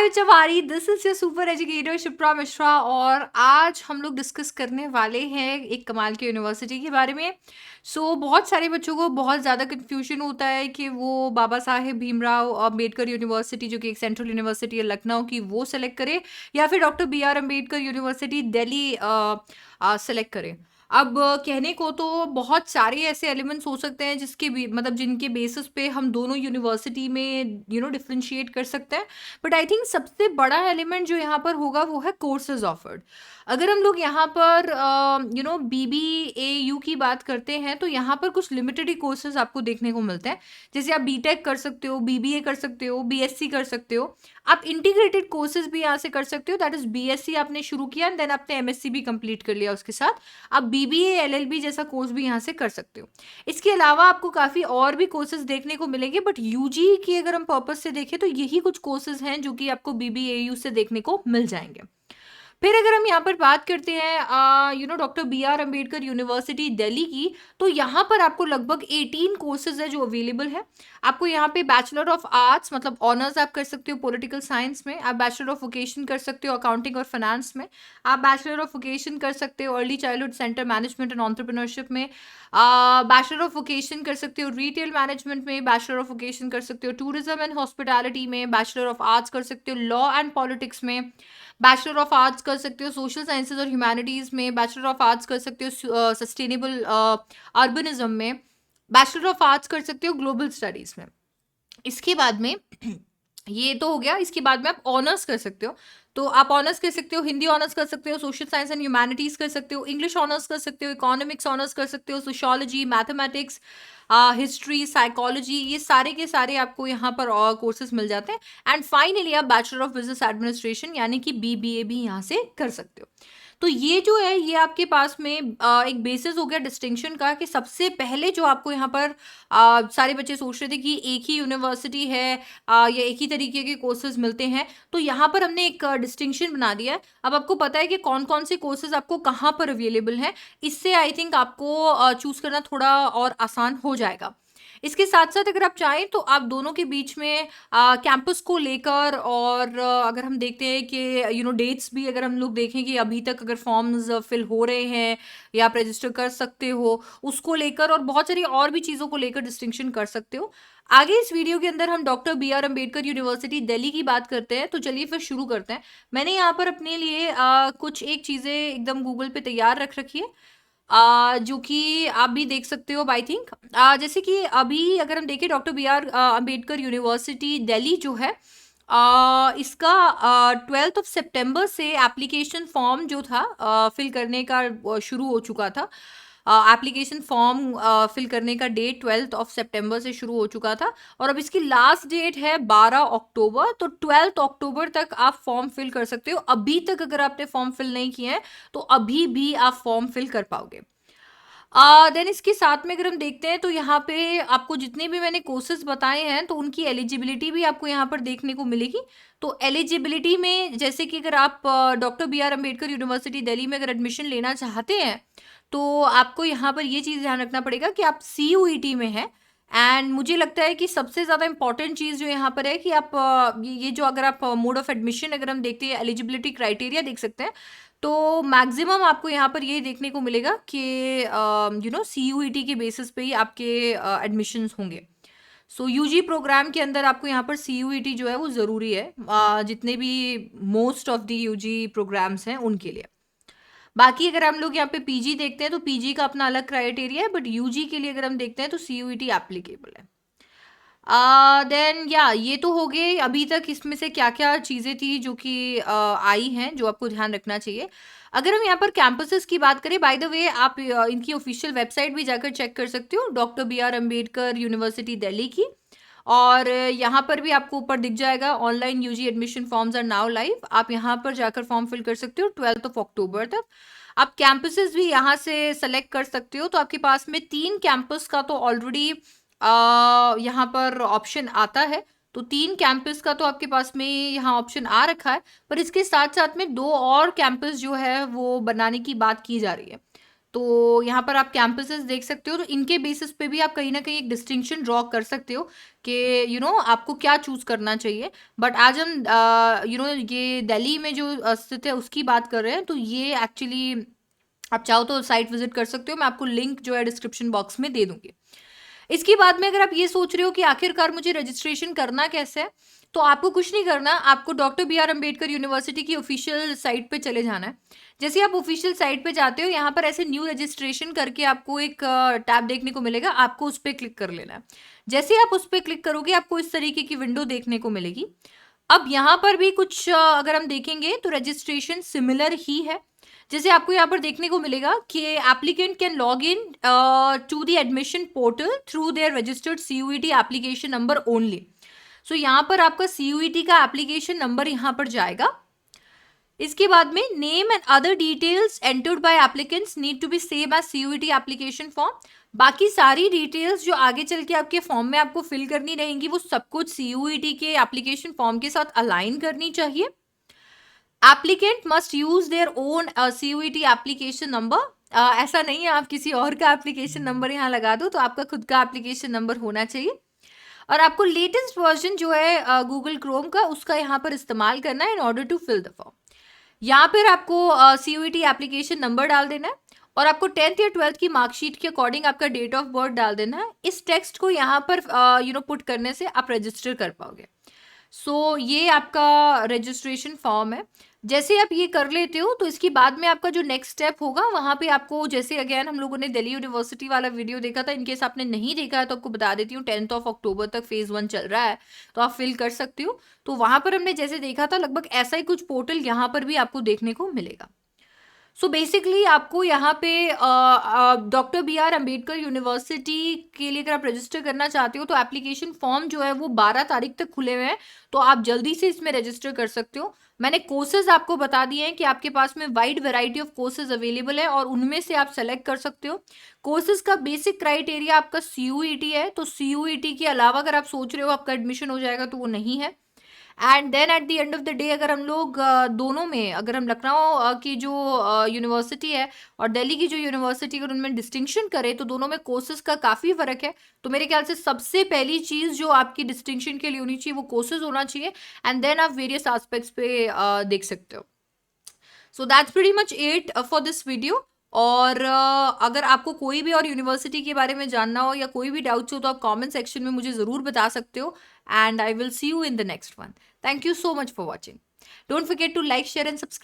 हाय चवारी, this is your super educator Shipra Mishra और आज हम लोग डिस्कस करने वाले हैं एक कमाल की यूनिवर्सिटी के बारे में। बहुत सारे बच्चों को बहुत ज़्यादा कन्फ्यूजन होता है कि वो बाबा साहेब भीमराव अम्बेडकर यूनिवर्सिटी जो कि एक सेंट्रल यूनिवर्सिटी है लखनऊ की, वो सेलेक्ट करे या फिर doctor B R Ambedkar university Delhi select करे। अब कहने को तो बहुत सारे ऐसे एलिमेंट्स हो सकते हैं जिसके भी मतलब जिनके बेसिस पे हम दोनों यूनिवर्सिटी में डिफरेंशिएट कर सकते हैं। बट आई थिंक सबसे बड़ा एलिमेंट जो यहाँ पर होगा वो है कोर्सेज ऑफर्ड। अगर हम लोग यहाँ पर BBAU की बात करते हैं तो यहाँ पर कुछ लिमिटेड ही कोर्सेज आपको देखने को मिलते हैं। जैसे आप बीटेक कर सकते हो, BBA कर सकते हो, BSc कर सकते हो। आप इंटीग्रेटेड कोर्सेज भी यहाँ से कर सकते हो, दैट इज BSc आपने शुरू किया एंड देन आपने MSc भी कंप्लीट कर लिया उसके साथ। आप BBA LLB जैसा कोर्स भी यहाँ से कर सकते हो। इसके अलावा आपको काफ़ी और भी कोर्सेज देखने को मिलेंगे, बट यूजी की अगर हम पर्पस से देखें तो यही कुछ कोर्सेज हैं जो कि आपको BBAU से देखने को मिल जाएंगे। फिर अगर हम यहाँ पर बात करते हैं doctor B R Ambedkar university Delhi की, तो यहाँ पर आपको लगभग 18 कोर्सेज है जो अवेलेबल है। आपको यहाँ पे बैचलर ऑफ आर्ट्स मतलब ऑनर्स आप कर सकते हो पॉलिटिकल साइंस में, आप बैचलर ऑफ वोकेशन कर सकते हो अकाउंटिंग और फाइनेंस में, आप बैचलर ऑफ वोकेशन कर सकते हो early childhood centre management and entrepreneurship में, बैचलर ऑफ वोकेशन कर सकते हो रिटेल मैनेजमेंट में, बैचलर ऑफ वोकेशन कर सकते हो टूरिज्म एंड हॉस्पिटैलिटी में, बैचलर ऑफ आर्ट्स कर सकते हो लॉ एंड पॉलिटिक्स में, बैचलर ऑफ आर्ट्स कर सकते हो सोशल साइंसेज और ह्यूमैनिटीज़ में, बैचलर ऑफ आर्ट्स कर सकते हो सस्टेनेबल अर्बनिज्म में, बैचलर ऑफ आर्ट्स कर सकते हो ग्लोबल स्टडीज़ में। इसके बाद में ये तो हो गया। इसके बाद में आप ऑनर्स कर सकते हो, तो आप ऑनर्स कर सकते हो हिंदी ऑनर्स कर सकते हो, सोशल साइंस एंड ह्यूमैनिटीज़ कर सकते हो, इंग्लिश ऑनर्स कर सकते हो, इकोनॉमिक्स ऑनर्स कर सकते हो, सोशियोलॉजी, मैथमेटिक्स, हिस्ट्री, साइकोलॉजी, ये सारे के सारे आपको यहाँ पर और कोर्सेज मिल जाते हैं। एंड फाइनली आप बैचलर ऑफ बिजनेस एडमिनिस्ट्रेशन यानी कि BBA भी यहाँ से कर सकते हो। तो ये जो है ये आपके पास में एक बेसिस हो गया डिस्टिंक्शन का कि सबसे पहले जो आपको यहाँ पर सारे बच्चे सोच रहे थे कि एक ही यूनिवर्सिटी है या एक ही तरीके के कोर्सेज मिलते हैं, तो यहाँ पर हमने एक डिस्टिंक्शन बना दिया है। अब आपको पता है कि कौन कौन से कोर्सेज आपको कहाँ पर अवेलेबल हैं। इससे आई थिंक आपको चूज करना थोड़ा और आसान हो जाएगा। इसके साथ साथ अगर आप चाहें तो आप दोनों के बीच में कैंपस को लेकर और अगर हम देखते हैं कि डेट्स भी अगर हम लोग देखें कि अभी तक अगर फॉर्म्स फिल हो रहे हैं या आप रजिस्टर कर सकते हो उसको लेकर और बहुत सारी और भी चीज़ों को लेकर डिस्टिंक्शन कर सकते हो। आगे इस वीडियो के अंदर हम doctor B R Ambedkar university Delhi की बात करते हैं, तो चलिए फिर शुरू करते हैं। मैंने यहाँ पर अपने लिए कुछ एक चीज़ें एकदम गूगल पे तैयार रख रखी है जो कि आप भी देख सकते हो आई थिंक। जैसे कि अभी अगर हम देखें doctor B R Ambedkar university Delhi जो है इसका 12 सितंबर से एप्लीकेशन फॉर्म जो था फिल करने का शुरू हो चुका था। एप्लीकेशन फॉर्म फिल करने का डेट 12 सितंबर से शुरू हो चुका था और अब इसकी लास्ट डेट है 12 अक्टूबर। तो 12 अक्टूबर तक आप फॉर्म फिल कर सकते हो। अभी तक अगर आपने फॉर्म फिल नहीं किए हैं तो अभी भी आप फॉर्म फिल कर पाओगे। देन इसके साथ में अगर हम देखते हैं तो यहाँ पे आपको जितने भी मैंने कोर्सेज बताए हैं तो उनकी एलिजिबिलिटी भी आपको यहाँ पर देखने को मिलेगी। तो एलिजिबिलिटी में जैसे कि अगर आप doctor B R Ambedkar university Delhi में अगर एडमिशन लेना चाहते हैं तो आपको यहाँ पर ये चीज़ ध्यान रखना पड़ेगा कि आप CUET में हैं। एंड मुझे लगता है कि सबसे ज़्यादा इंपॉर्टेंट चीज़ जो यहाँ पर है कि आप ये जो अगर आप मोड ऑफ एडमिशन अगर हम देखते हैं एलिजिबिलिटी क्राइटेरिया देख सकते हैं तो मैक्सिमम आपको यहाँ पर ये देखने को मिलेगा कि CUET के बेसिस पे ही आपके एडमिशन्स होंगे। सो यूजी प्रोग्राम के अंदर आपको यहाँ पर CUET जो है वो ज़रूरी है जितने भी most of the UG programmes हैं उनके लिए। बाकी अगर हम लोग यहाँ पे PG देखते हैं तो PG का अपना अलग क्राइटेरिया है, बट UG के लिए अगर हम देखते हैं तो CUET एप्लीकेबल है। देन या ये तो हो गए अभी तक इसमें से क्या क्या चीज़ें थी जो कि आई हैं जो आपको ध्यान रखना चाहिए। अगर हम यहाँ पर कैंपसेस की बात करें, बाय द वे आप इनकी ऑफिशियल वेबसाइट भी जाकर चेक कर सकते हो doctor B R Ambedkar university Delhi की। और यहाँ पर भी आपको ऊपर दिख जाएगा online UG admission forms are now live. आप यहाँ पर जाकर फॉर्म फिल कर सकते हो 12 अक्टूबर तक। आप कैंपसेस भी यहाँ से सेलेक्ट कर सकते हो। तो आपके पास में 3 कैंपस का तो ऑलरेडी यहाँ पर ऑप्शन आता है। तो 3 कैंपस का तो आपके पास में यहाँ ऑप्शन आ रखा है, पर इसके साथ साथ में 2 और कैंपस जो है वो बनाने की बात की जा रही है। तो यहाँ पर आप कैंपसेस देख सकते हो, तो इनके बेसिस पे भी आप कहीं ना कहीं एक डिस्टिंक्शन ड्रॉ कर सकते हो कि आपको क्या चूज करना चाहिए। बट आज हम ये दिल्ली में जो स्थित है उसकी बात कर रहे हैं, तो ये एक्चुअली आप चाहो तो साइट विजिट कर सकते हो, मैं आपको लिंक जो है डिस्क्रिप्शन बॉक्स में दे दूंगी। इसके बाद में अगर आप ये सोच रहे हो कि आखिरकार मुझे रजिस्ट्रेशन करना कैसे है, तो आपको कुछ नहीं करना, आपको doctor B R Ambedkar university की ऑफिशियल साइट पे चले जाना है। जैसे आप ऑफिशियल साइट पे जाते हो, यहाँ पर ऐसे न्यू रजिस्ट्रेशन करके आपको एक टैब देखने को मिलेगा, आपको उस पर क्लिक कर लेना है। जैसे आप उस पर क्लिक करोगे आपको इस तरीके की विंडो देखने को मिलेगी। अब यहाँ पर भी कुछ अगर हम देखेंगे तो रजिस्ट्रेशन सिमिलर ही है। जैसे आपको यहाँ पर देखने को मिलेगा कि applicant can log in to the admission portal through their registered CUET application number only. So यहाँ पर आपका CUET का एप्लीकेशन नंबर यहाँ पर जाएगा। इसके बाद में name and other details entered by applicants need to be same as CUET application form. बाकी सारी डिटेल्स जो आगे चल के आपके फॉर्म में आपको फिल करनी रहेंगी वो सब कुछ CUET के एप्लीकेशन फॉर्म के साथ अलाइन करनी चाहिए। Applicant must use their own CUET application number. ऐसा नहीं है आप किसी और का एप्लीकेशन नंबर यहाँ लगा दो, तो आपका खुद का एप्लीकेशन नंबर होना चाहिए। और आपको लेटेस्ट वर्जन जो है गूगल क्रोम का उसका यहाँ पर इस्तेमाल करना है in order to fill the form. यहाँ पर आपको CUET एप्लीकेशन नंबर डाल देना है और आपको 10th या 12th की मार्कशीट के अकॉर्डिंग आपका डेट ऑफ बर्थ डाल देना है। इस टेक्स्ट को यहाँ पर पुट करने से आप रजिस्टर कर पाओगे। सो ये आपका रजिस्ट्रेशन फॉर्म है। जैसे आप ये कर लेते हो तो इसके बाद में आपका जो नेक्स्ट स्टेप होगा वहाँ पे आपको, जैसे अगेन हम लोगों ने दिल्ली यूनिवर्सिटी वाला वीडियो देखा था, इनकेस आपने नहीं देखा है तो आपको बता देती हूँ, 10 अक्टूबर तक फेज 1 चल रहा है, तो आप फिल कर सकते हो। तो वहाँ पर हमने जैसे देखा था लगभग ऐसा ही कुछ पोर्टल यहाँ पर भी आपको देखने को मिलेगा। सो बेसिकली आपको यहाँ पे doctor B R Ambedkar university के लिए अगर आप रजिस्टर करना चाहते हो तो एप्लीकेशन फॉर्म जो है वो 12 तारीख तक खुले हुए हैं, तो आप जल्दी से इसमें रजिस्टर कर सकते हो। मैंने कोर्सेज आपको बता दिए हैं कि आपके पास में wide variety of courses available है और उनमें से आप सेलेक्ट कर सकते हो। कोर्सेज का बेसिक क्राइटेरिया आपका CUET है, तो CUET के अलावा अगर आप सोच रहे हो आपका एडमिशन हो जाएगा तो वो नहीं है। And then at the end of the day अगर हम लोग दोनों में, अगर हम लखनऊ की जो यूनिवर्सिटी है और दिल्ली की जो यूनिवर्सिटी अगर उनमें डिस्टिंक्शन करें तो दोनों में कोर्सेज का काफ़ी फ़र्क है। तो मेरे ख्याल से सबसे पहली चीज़ जो आपकी डिस्टिंक्शन के लिए होनी चाहिए वो कोर्सेज होना चाहिए, एंड देन आप वेरियस एस्पेक्ट्स पे देख सकते हो। So that's pretty much it for this video. और अगर आपको कोई भी और यूनिवर्सिटी के बारे में जानना हो या कोई भी डाउट्स हो तो आप कमेंट सेक्शन में मुझे ज़रूर बता सकते हो, and I will see you in the next one. Thank you so much for watching. Don't forget to like, share and subscribe.